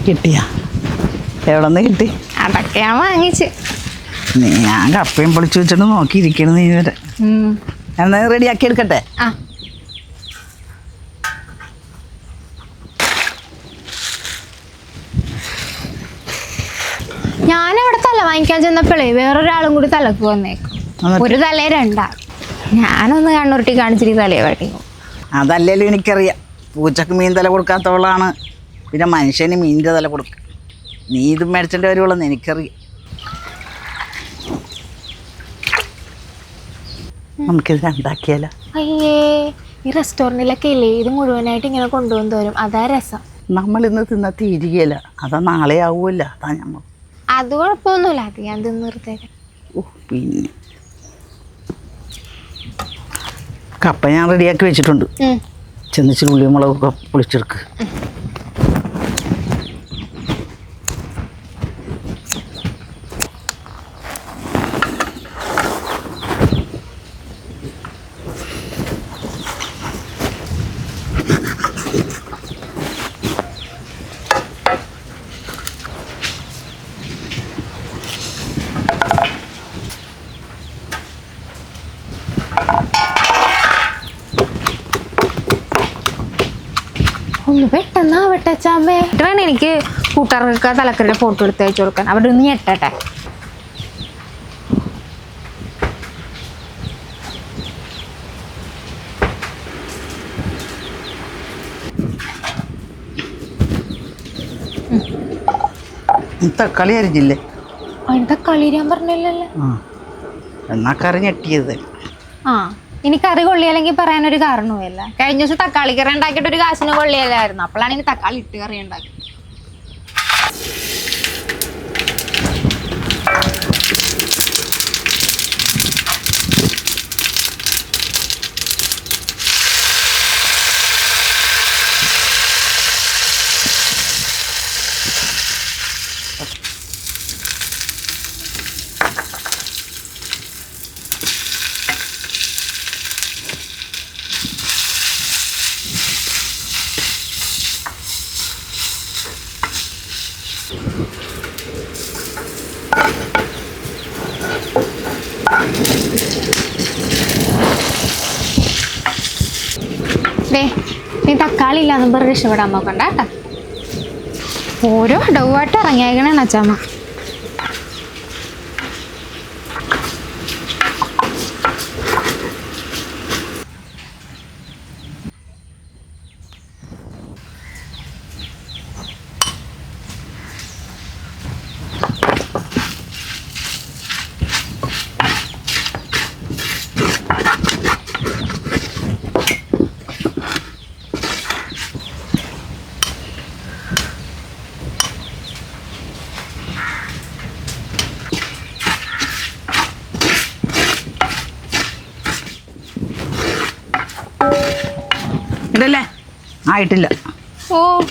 കിട്ടിയാ? എവിടെ നിന്ന് കിട്ടി? അതൊക്കെ ഞാൻ വാങ്ങിച്ച്. ഞാൻ കപ്പയും പൊളിച്ചു വെച്ചിട്ട് നോക്കിയിരിക്കണ നീ വരെ. എന്നാ റെഡിയാക്കി എടുക്കട്ടെ? ആ ഞാനവിടെ തല വാങ്ങിക്കാൻ ചെന്നപ്പോഴേ വേറൊരാളും കൂടി തലക്ക് വന്നേക്കും. ഒരു തലേ രണ്ടാ. ഞാനൊന്ന് കണ്ണുരുട്ടി കാണിച്ചിട്ട് തലയെ വാട്ടിക്കും. അതല്ലേലും എനിക്കറിയാം. പൂച്ചക്ക് മീൻ തല കൊടുക്കാത്തവളാണ് പിന്നെ മനുഷ്യന് മീനിൻ്റെ തല കൊടുക്കുക. നീ ഇതും മേടിച്ചിട്ട് വരുവുള്ളെന്ന് എനിക്കറിയാം. നമുക്കിത് രണ്ടാക്കിയാലോ? അയ്യേ, ഈ റെസ്റ്റോറൻറ്റിലൊക്കെ ഇല്ലേ ഇത് മുഴുവനായിട്ട് ഇങ്ങനെ കൊണ്ടുവന്ന് തരും. അതാ രസം. നമ്മളിന്ന് തിന്ന തീരുകയില്ല. അതാ നാളെ ആവുമല്ല. അതാ ഞമ്മ. അത് കുഴപ്പമൊന്നുമില്ല. അത് ഞാൻ തിന്ന് നിർത്തേക്കാം. പിന്നെ കപ്പ ഞാൻ റെഡിയാക്കി വെച്ചിട്ടുണ്ട്. ചെന്നിച്ചിരി ഉള്ളിയും മുളകൊക്കെ പൊളിച്ചെടുക്ക്. ഒന്ന് പെട്ടെന്നാവട്ടെ ചാമ്പേ. വേണം എനിക്ക് കൂട്ടുകാർക്ക് തലക്കറിയുടെ ഫോട്ടോ എടുത്ത് അയച്ചു കൊടുക്കാൻ. അവിടെ ഒന്ന് ഞെട്ടട്ടെ. തക്കാളി അരിഞ്ഞില്ലേ? അതിന് തക്കാളി ഞാൻ പറഞ്ഞില്ലല്ലോ. എന്നാ കറി ഞെട്ടിയത്. ഇനി കറി കൊള്ളിയല്ലെങ്കിൽ പറയാനൊരു കാരണവുമില്ല. കഴിഞ്ഞ ദിവസം തക്കാളി കറി ഉണ്ടാക്കിയിട്ട് ഒരു കാശിന് കൊള്ളിയല്ലായിരുന്നു. അപ്പോഴാണ് ഇനി തക്കാളി ഇട്ട് കറി ഉണ്ടാക്കി. നീ തക്കാളി ഇല്ലാന്ന് പറഞ്ഞ് രക്ഷപ്പെടാൻ നോക്കണ്ട കേട്ടാ. ഓരോ അടവുമായിട്ട് ഇറങ്ങിയേക്കണേ അച്ഛമ്മ. ഇതല്ലേ ആയിട്ടില്ല.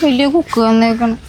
വലിയ കുക്ക് വന്നേക്കണം.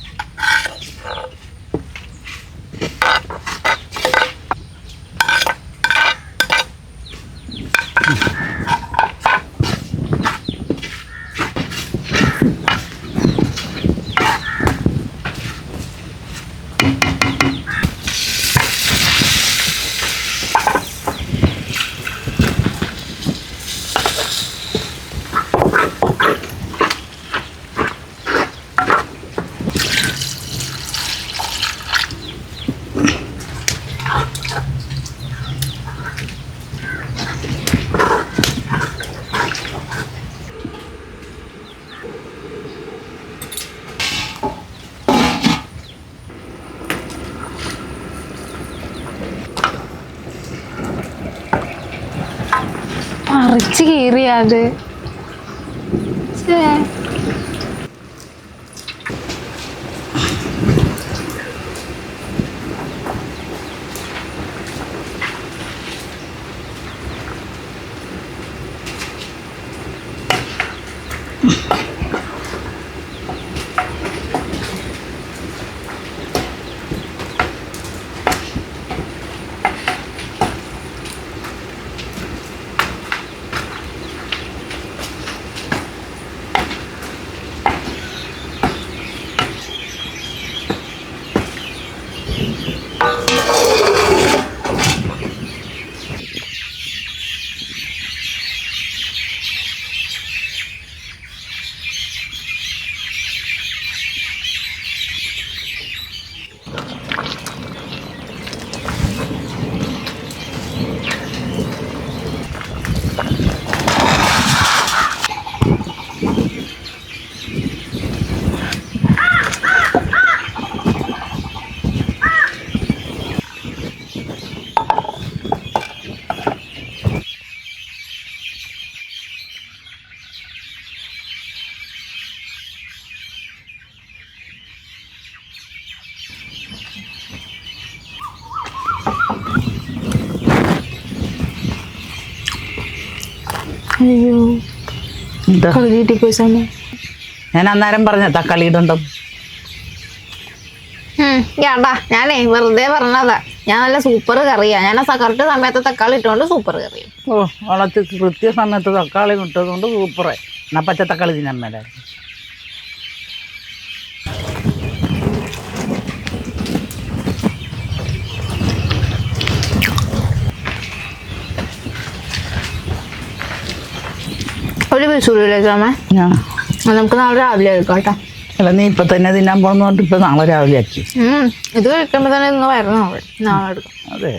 പറിച്ച് കീറിയത്. അയ്യോ എന്താ കളി പോയി സമയം. ഞാൻ അന്നേരം പറഞ്ഞ തക്കാളി ഇടണ്ടോ? ഏട്ടാ ഞാനേ വെറുതെ പറഞ്ഞതാ. ഞാൻ നല്ല സൂപ്പർ കറിയാ. ഞാൻ കറക്റ്റ് സമയത്ത് തക്കാളി ഇട്ടുകൊണ്ട് സൂപ്പർ കറി. ഓ വളർത്തി കൃത്യസമയത്ത് തക്കാളി ഇട്ടതുകൊണ്ട് സൂപ്പറായി. എന്നാ പച്ച തക്കാളി തിന്നാൻ മേലായിരുന്നു. ഒരു വിസൂരില്ലേ ചാമ? നമുക്ക് നാളെ രാവിലെ എടുക്കാം കേട്ടോ. അല്ല നീ ഇപ്പം തന്നെ തിന്നാൻ പോകുന്നതുകൊണ്ട് ഇപ്പം നാളെ രാവിലെ ആക്കി. ഇത് കഴിക്കുമ്പോൾ തന്നെ ഇന്ന് വരണം. നാളെ എടുക്കാം. അതെ